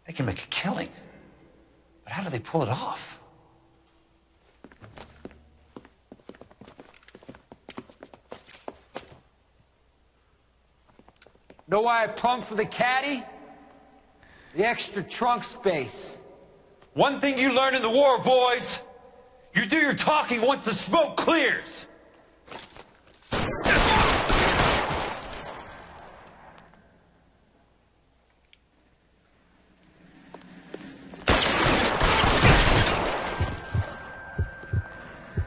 They can make a killing. But how do they pull it off? Know why I pumped for the caddy? The extra trunk space. One thing you learn in the war, boys. You do your talking once the smoke clears.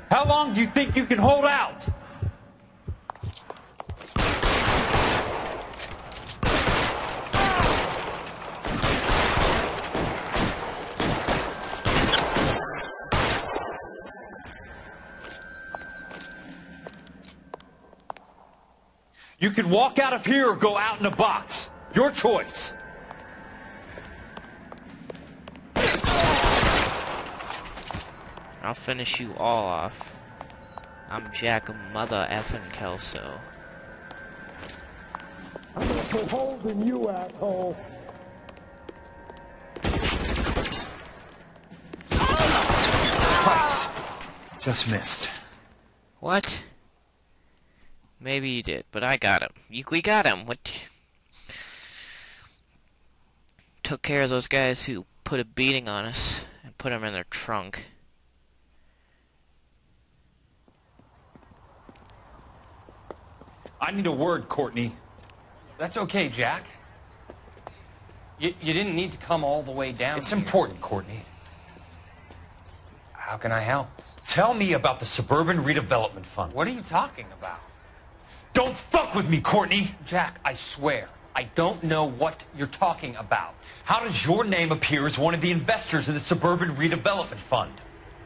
How long do you think you can hold out? You can walk out of here or go out in a box. Your choice. I'll finish you all off. I'm Jack Mother Effin' Kelso. I'm gonna put holes in you, asshole. Twice. Just missed. What? Maybe you did, but I got him. We got him. What? Took care of those guys who put a beating on us and put them in their trunk. I need a word, Courtney. That's okay, Jack. You didn't need to come all the way down It's here. important, Courtney. How can I help? Tell me about the Suburban Redevelopment Fund. What are you talking about? Don't fuck with me, Courtney! Jack, I swear, I don't know what you're talking about. How does your name appear as one of the investors in the Suburban Redevelopment Fund?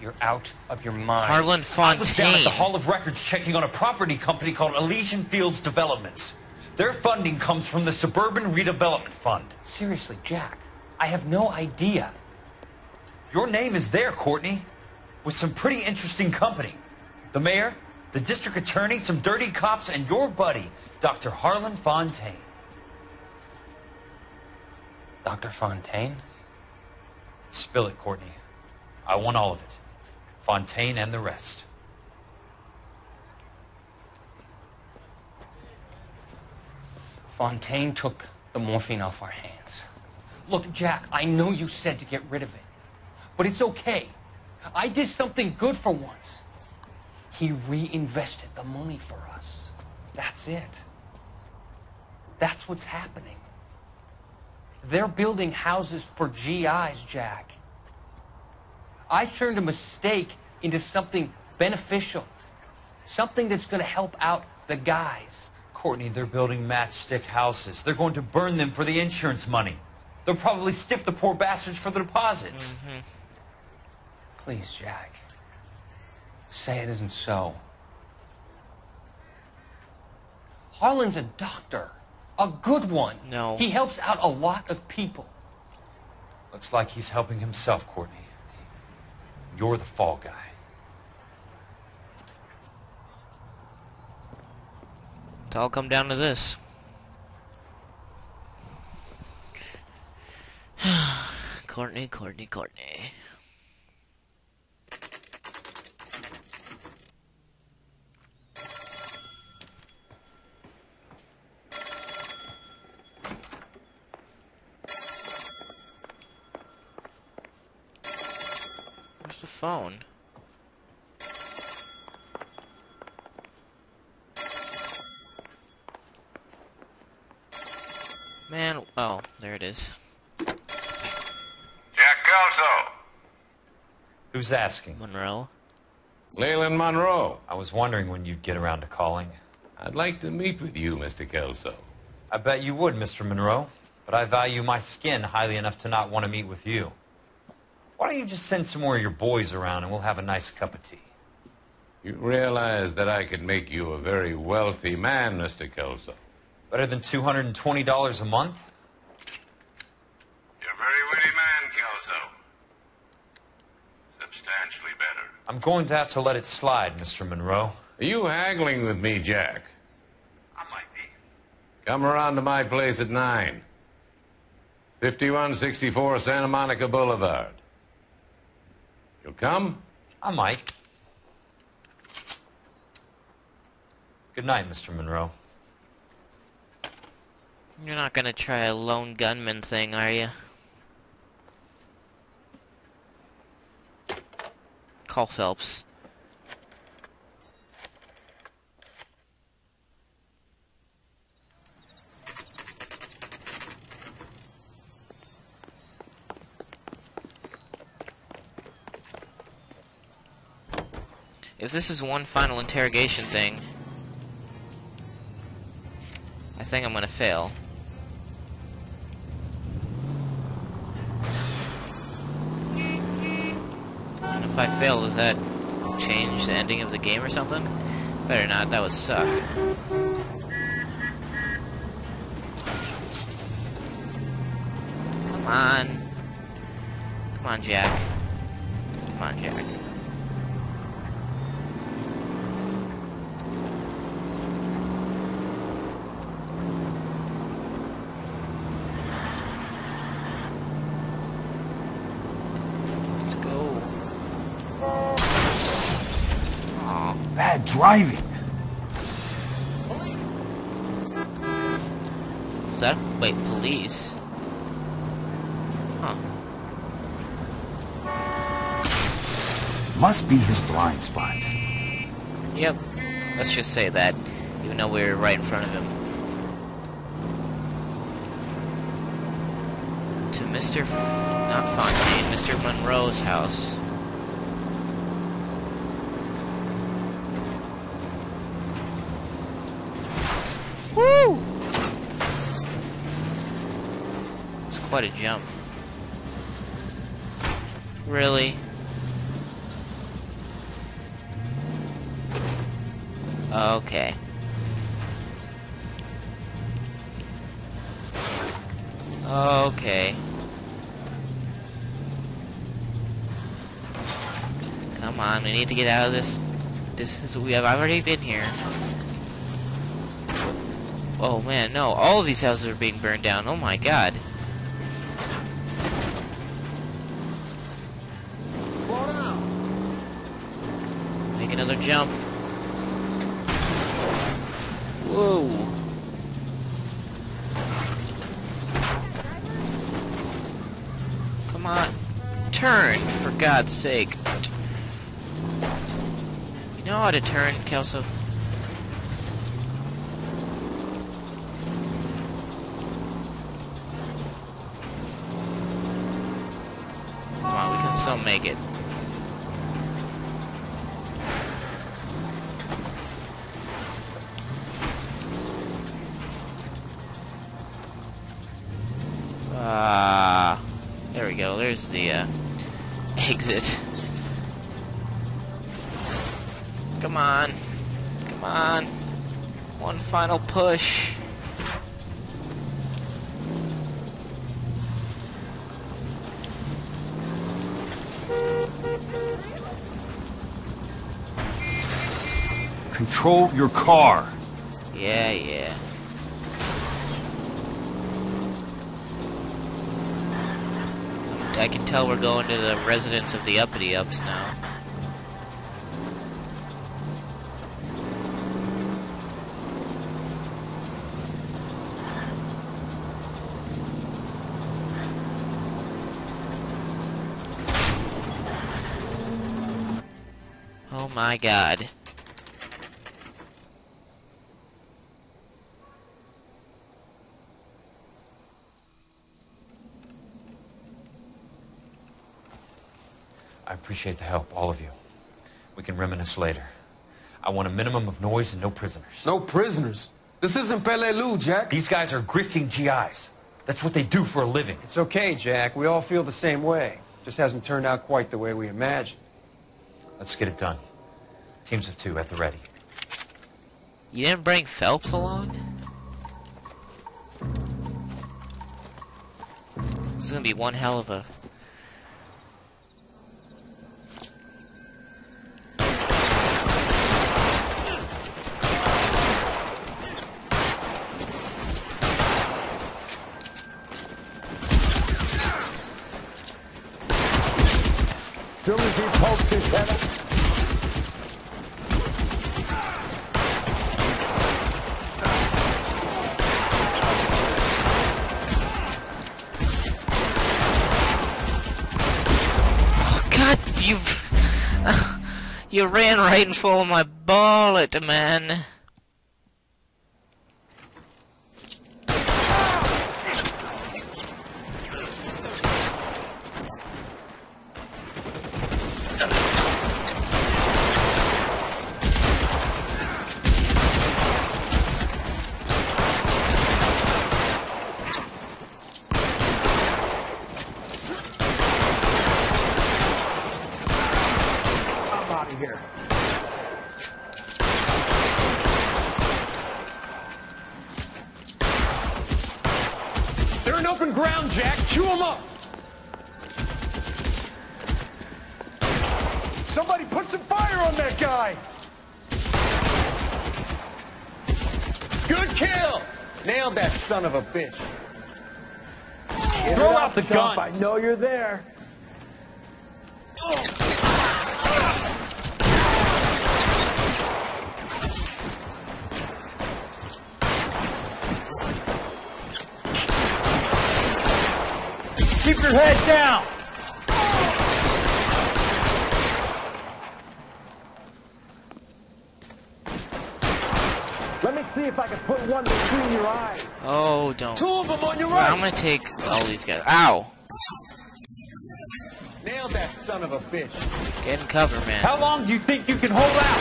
You're out of your mind. Harlan I was down at Fontaine. the Hall of Records checking on a property company called Elysian Fields Developments. Their funding comes from the Suburban Redevelopment Fund. Seriously, Jack, I have no idea. Your name is there, Courtney, with some pretty interesting company. The mayor, the district attorney, some dirty cops, and your buddy, Dr. Harlan Fontaine. Dr. Fontaine? Spill it, Courtney. I want all of it. Fontaine and the rest. Fontaine took the morphine off our hands. Look, Jack, I know you said to get rid of it, but it's okay. I did something good for once. He reinvested the money for us. That's it. That's what's happening. They're building houses for GIs, Jack. I turned a mistake into something beneficial. Something that's going to help out the guys. Courtney, they're building matchstick houses. They're going to burn them for the insurance money. They'll probably stiff the poor bastards for the deposits. Mm-hmm. Please, Jack. Say it isn't so. Harlan's a doctor. A good one. No. He helps out a lot of people. Looks like he's helping himself, Courtney. You're the fall guy. It's all come down to this. Courtney. Where's the phone? Man, oh, there it is. Jack Kelso. Who's asking? Monroe. Leland Monroe. I was wondering when you'd get around to calling. I'd like to meet with you, Mr. Kelso. I bet you would, Mr. Monroe. But I value my skin highly enough to not want to meet with you. Why don't you just send some more of your boys around and we'll have a nice cup of tea? You realize that I could make you a very wealthy man, Mr. Kelso. Better than $220 a month? You're a very witty man, Kelso. Substantially better. I'm going to have to let it slide, Mr. Monroe. Are you haggling with me, Jack? I might be. Come around to my place at 9. 5164 Santa Monica Boulevard. You'll come? I might. Good night, Mr. Monroe. You're not gonna try a lone gunman thing, are you? Call Phelps. If this is one final interrogation thing, I think I'm gonna fail. And if I fail, does that change the ending of the game or something? Better not, that would suck. Come on. Come on, Jack. Come on, Jack. Let's go. Aw. Bad driving. Is that? Wait, police? Huh. Must be his blind spots. Yep. Let's just say that, even though we were right in front of him. To Mr. Not Fontaine, Mr. Monroe's house. Woo! It's quite a jump. Really? Okay. Okay. Come on, we need to get out of this. I've already been here. Oh man, no, all of these houses are being burned down. Oh my god. Slow down. Make another jump. Whoa. Come on. Turn, for God's sake. You know how to turn, Kelso? Come on, we can still make it. There we go. There's the exit. Come on. Come on. One final push. Control your car. Yeah, yeah. I can tell we're going to the residence of the uppity-ups now. Oh my god. I appreciate the help, all of you. We can reminisce later. I want a minimum of noise and no prisoners. No prisoners? This isn't Peleliu, Jack. These guys are grifting GIs. That's what they do for a living. It's okay, Jack. We all feel the same way. Just hasn't turned out quite the way we imagined. Let's get it done. Teams of 2 at the ready. You didn't bring Phelps along? This is gonna be one hell of a... Soon as he pokes his head up. Oh, God, you ran right in full of my bullet, man. Here. They're in open ground, Jack. Chew them up. Somebody put some fire on that guy. Good kill. Nailed that son of a bitch. Throw out the Chump, guns. I know you're there. Keep your head down. Let me see if I can put one between your eyes. Oh, don't. Two of them on your I'm right. gonna take all these guys. Ow! Nailed that son of a bitch. Get in cover, man. How long do you think you can hold out?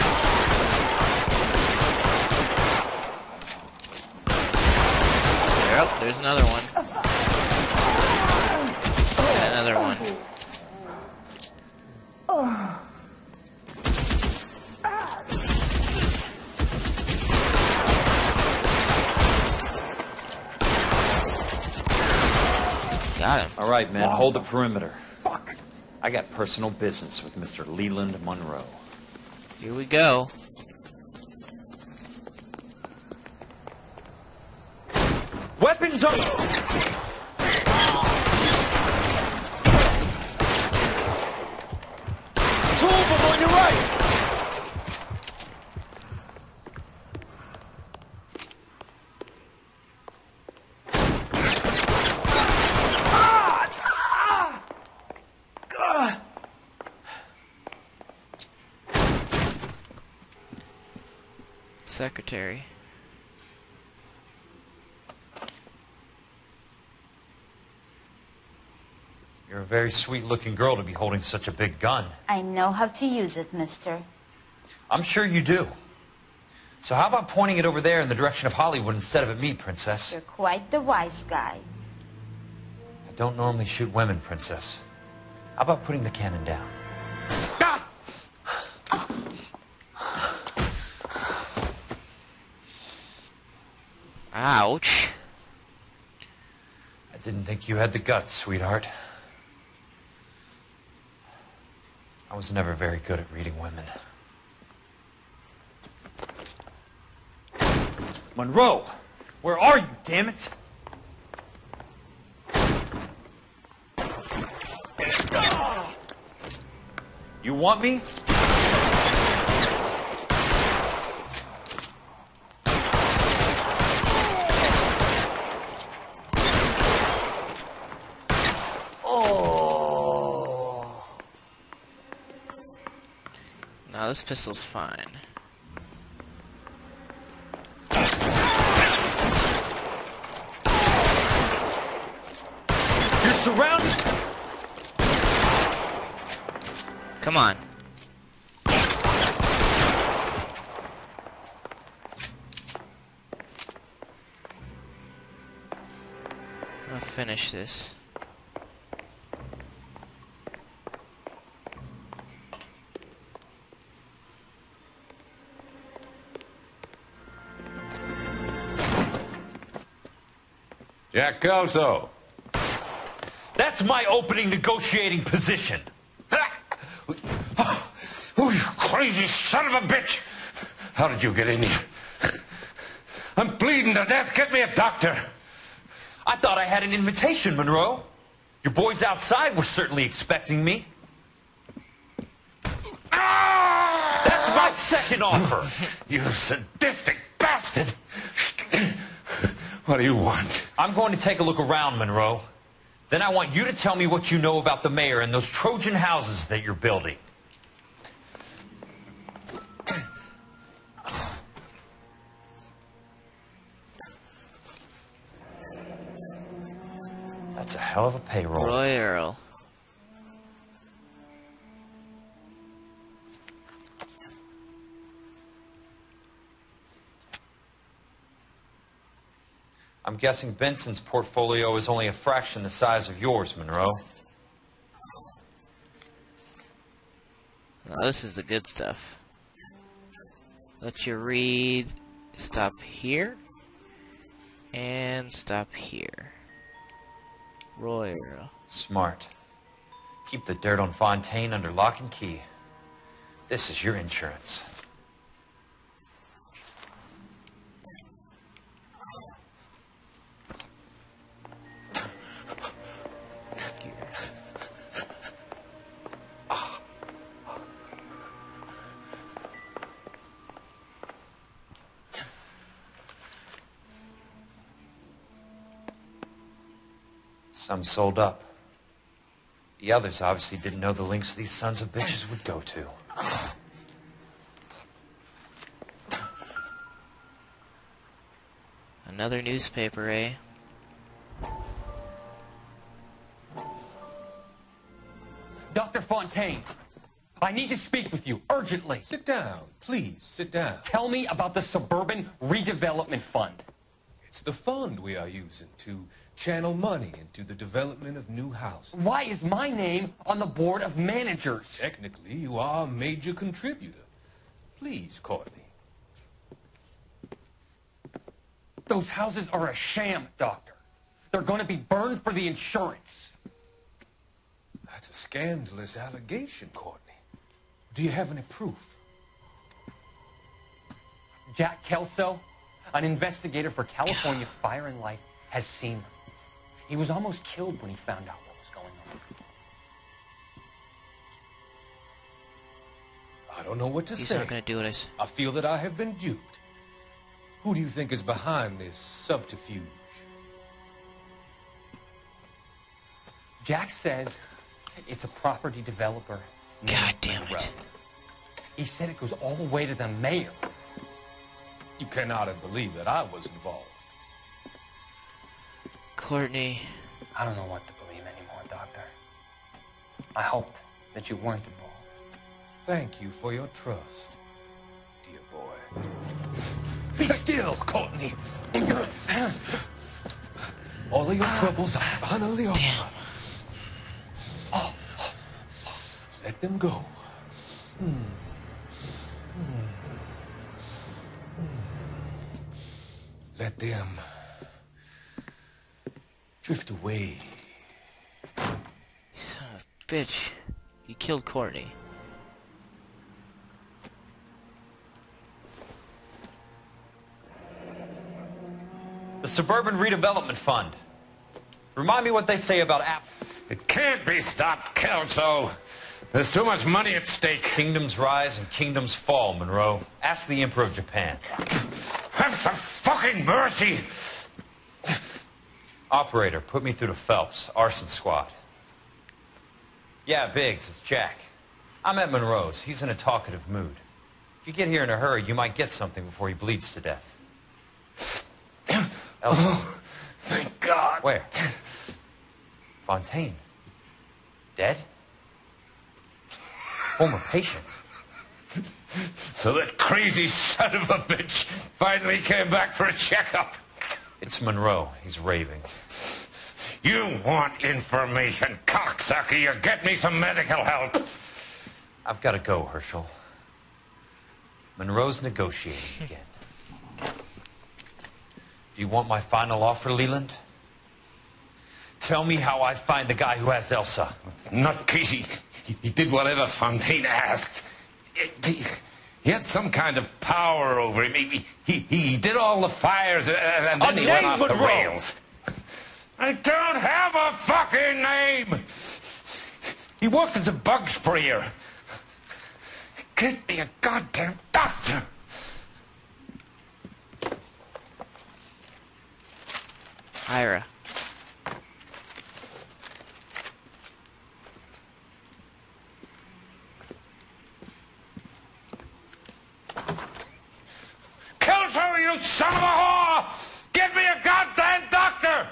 Yep, there's another one. And another one. Got him. All right, man, hold the perimeter. Fuck. I got personal business with Mr. Leland Monroe. Here we go. Weapons up! Two of them on your right. Secretary. You're a very sweet-looking girl to be holding such a big gun. I know how to use it, mister. I'm sure you do. So how about pointing it over there in the direction of Hollywood instead of at me, Princess? You're quite the wise guy. I don't normally shoot women, Princess. How about putting the cannon down? Ouch. I didn't think you had the guts, sweetheart. I was never very good at reading women. Monroe! Where are you, damn it? You want me? Now this pistol's fine. You're surrounded! Come on. I'm gonna finish this. Jack Kelso. That's my opening negotiating position. Oh, you crazy son of a bitch! How did you get in here? I'm bleeding to death. Get me a doctor. I thought I had an invitation, Monroe. Your boys outside were certainly expecting me. Ah! That's my second offer. You sadistic bastard! What do you want? I'm going to take a look around, Monroe. Then I want you to tell me what you know about the mayor and those Trojan houses that you're building. That's a hell of a payroll. Roy Earl. I'm guessing Benson's portfolio is only a fraction the size of yours, Monroe. Now, this is the good stuff. Let you read. Stop here. And stop here. Roy Earl. Smart. Keep the dirt on Fontaine under lock and key. This is your insurance. Some sold up. The others obviously didn't know the links these sons of bitches would go to. Another newspaper, eh? Dr. Fontaine, I need to speak with you urgently. Sit down. Please, sit down. Tell me about the Suburban Redevelopment Fund. It's the fund we are using to channel money into the development of new houses. Why is my name on the board of managers? Technically, you are a major contributor. Please, Courtney. Those houses are a sham, Doctor. They're going to be burned for the insurance. That's a scandalous allegation, Courtney. Do you have any proof? Jack Kelso, an investigator for California Fire and Life, has seen them. He was almost killed when he found out what was going on. I don't know what to He's say. not gonna do what I s- I feel that I have been duped. Who do you think is behind this subterfuge? Jack says it's a property developer. named God damn Monroe. it. He said it goes all the way to the mayor. You cannot have believed that I was involved. Courtney. I don't know what to believe anymore, Doctor. I hoped that you weren't involved. Thank you for your trust, dear boy. Be still, Courtney. All of your troubles are finally over. Damn. Let them go. Let them drift away. You son of a bitch. You killed Courtney. The Suburban Redevelopment Fund. Remind me what they say about Apple. It can't be stopped, Kelso. There's too much money at stake. Kingdoms rise and kingdoms fall, Monroe. Ask the Emperor of Japan. Have some fucking mercy! Operator, put me through to Phelps, arson squad. Yeah, Biggs, it's Jack. I'm at Monroe's. He's in a talkative mood. If you get here in a hurry, you might get something before he bleeds to death. Elsa. Oh, thank God. Where? Fontaine. Dead? Former patient. So that crazy son of a bitch finally came back for a checkup. It's Monroe. He's raving. You want information, cocksucker. You get me some medical help. I've got to go, Herschel. Monroe's negotiating again. Do you want my final offer, Leland? Tell me how I find the guy who has Elsa. Nutcase, he did whatever Fontaine asked. He had some kind of power over him. He did all the fires and then he went off the rails. I don't have a fucking name. He worked as a bug sprayer. Get me a goddamn doctor! Ira. Kelso, you son of a whore! Get me a goddamn doctor!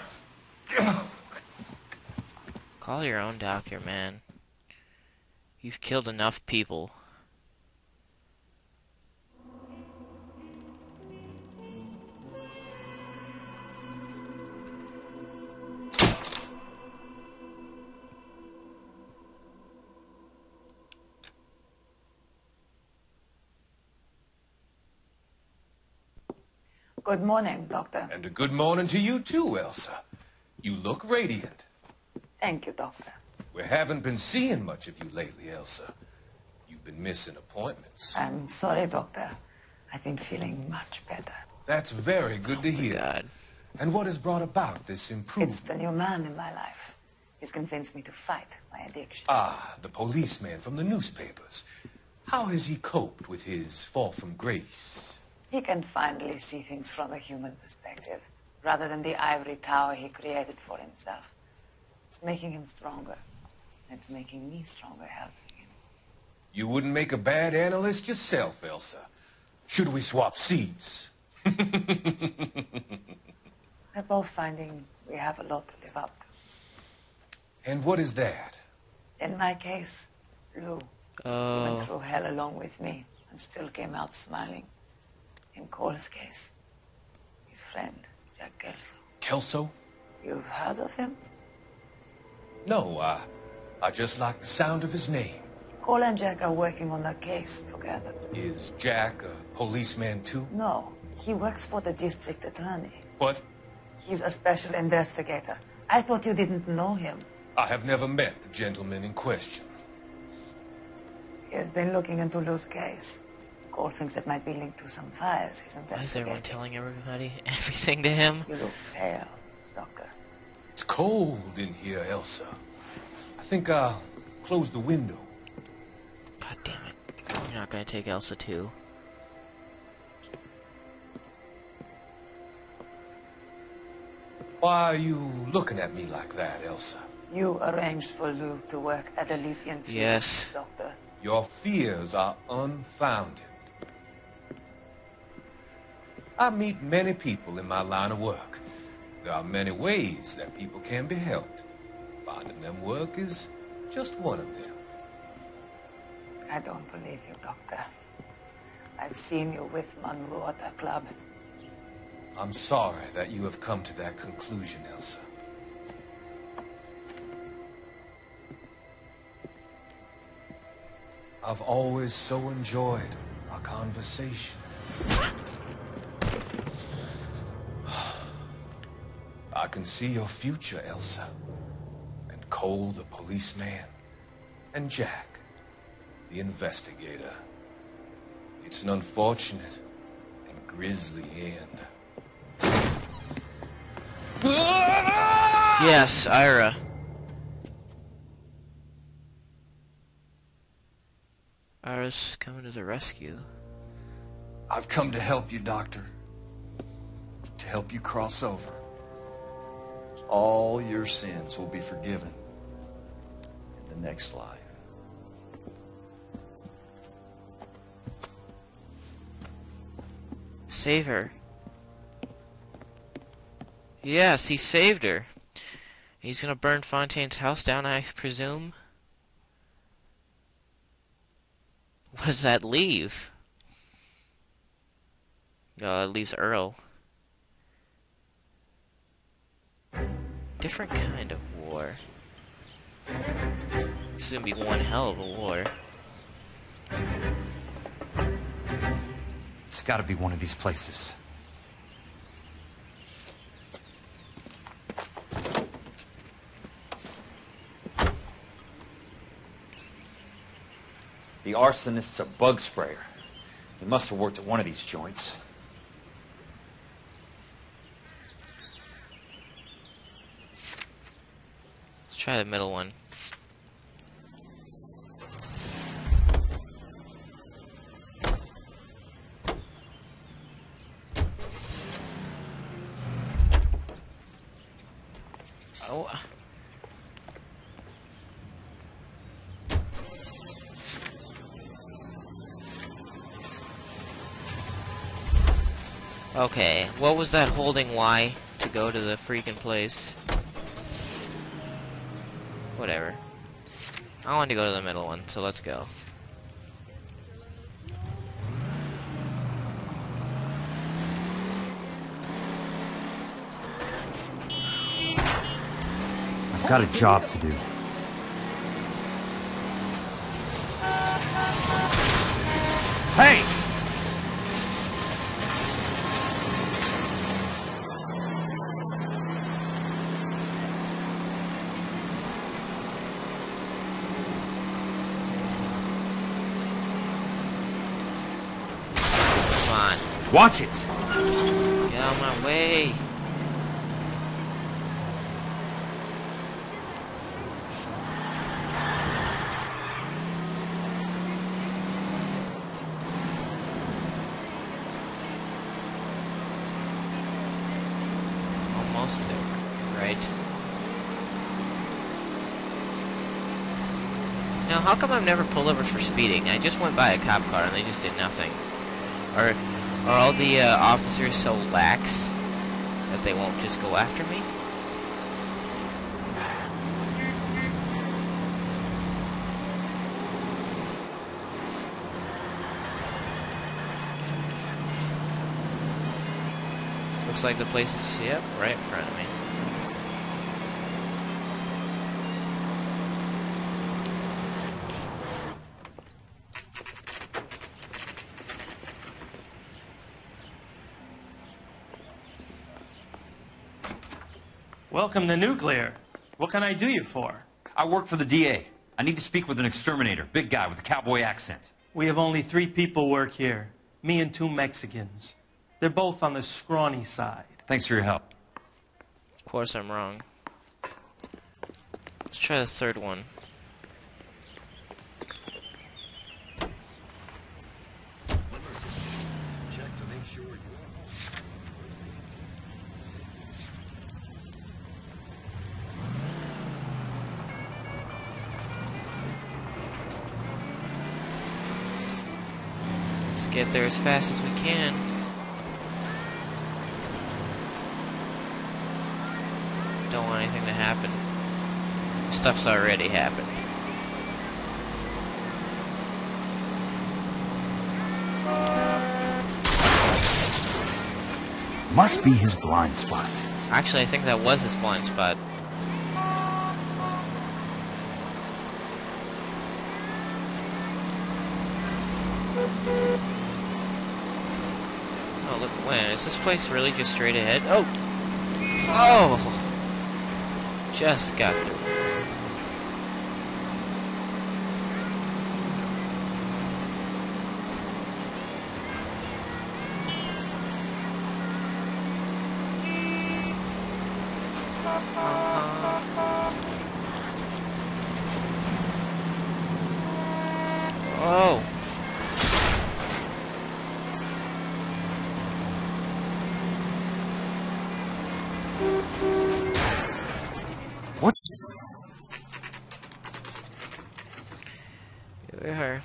Call your own doctor, man. You've killed enough people. Good morning, Doctor. And a good morning to you too, Elsa. You look radiant. Thank you, Doctor. We haven't been seeing much of you lately, Elsa. You've been missing appointments. I'm sorry, Doctor. I've been feeling much better. That's very good to hear. God. And what has brought about this improvement? It's the new man in my life. He's convinced me to fight my addiction. Ah, the policeman from the newspapers. How has he coped with his fall from grace? He can finally see things from a human perspective, rather than the ivory tower he created for himself. It's making him stronger. It's making me stronger helping him. You wouldn't make a bad analyst yourself, Elsa. Should we swap seats? We're both finding we have a lot to live up to. And what is that? In my case, Lou. He went through hell along with me and still came out smiling. In Cole's case, his friend, Jack Kelso. Kelso? You've heard of him? No, I just like the sound of his name. Cole and Jack are working on a case together. Is Jack a policeman too? No, he works for the district attorney. What? He's a special investigator. I thought you didn't know him. I have never met the gentleman in question. He has been looking into Lou's case. Cole thinks it might be linked to some fires he's investigating. Why is everyone telling everybody everything to him? You look pale, Doctor. It's cold in here, Elsa. I think I'll close the window. God damn it. You're not gonna take Elsa too. Why are you looking at me like that, Elsa? You arranged for Lou to work at Elysian Fields, Yes. Doctor. Your fears are unfounded. I meet many people in my line of work. There are many ways that people can be helped. Finding them work is just one of them. I don't believe you, Doctor. I've seen you with Monroe at the club. I'm sorry that you have come to that conclusion, Elsa. I've always so enjoyed our conversations. I can see your future, Elsa. And Cole, the policeman. And Jack, the investigator. It's an unfortunate and grisly end. Yes, Ira. Ira's coming to the rescue. I've come to help you, Doctor. To help you cross over. All your sins will be forgiven in the next life. Save her. Yes, he saved her. He's gonna burn Fontaine's house down, I presume. What does that leave? Oh, it leaves Earl. Different kind of war. This is gonna be one hell of a war. It's gotta be one of these places. The arsonist's a bug sprayer. He must have worked at one of these joints. Let's try the middle one. Okay, what was that holding Y to go to the freaking place? Whatever. I want to go to the middle one, so let's go. I've got a job to do. Hey! Come on. Watch it! Get out of my way. Almost there, right? Now, how come I've never pulled over for speeding? I just went by a cop car and they just did nothing. Are all the officers so lax that they won't just go after me? Looks like the place is, yep, right in front of me. Welcome to Nuclear. What can I do you for? I work for the DA. I need to speak with an exterminator, big guy with a cowboy accent. We have only 3 people work here. Me and 2 Mexicans. They're both on the scrawny side. Thanks for your help. Of course I'm wrong. Let's try the third one. Let's get there as fast as we can. Don't want anything to happen. Stuff's already happened. Must be his blind spot. Actually, I think that was his blind spot. Oh, look, when? Is this place really just straight ahead? Oh! Oh! Just got through. Oh! What's... Here we are.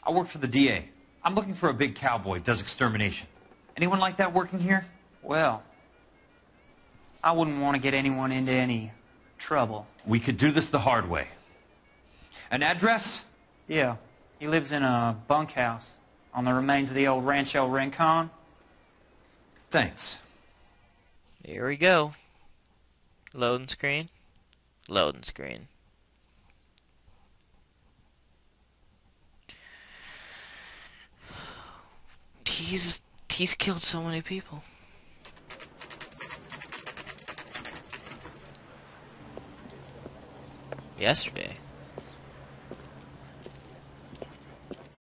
I work for the DA. I'm looking for a big cowboy, does extermination. Anyone like that working here? Well, I wouldn't want to get anyone into any trouble. We could do this the hard way. An address? Yeah, he lives in a bunkhouse on the remains of the old Rancho Rincon. Thanks. Here we go. Loading screen. Loading screen. He's killed so many people. Yesterday.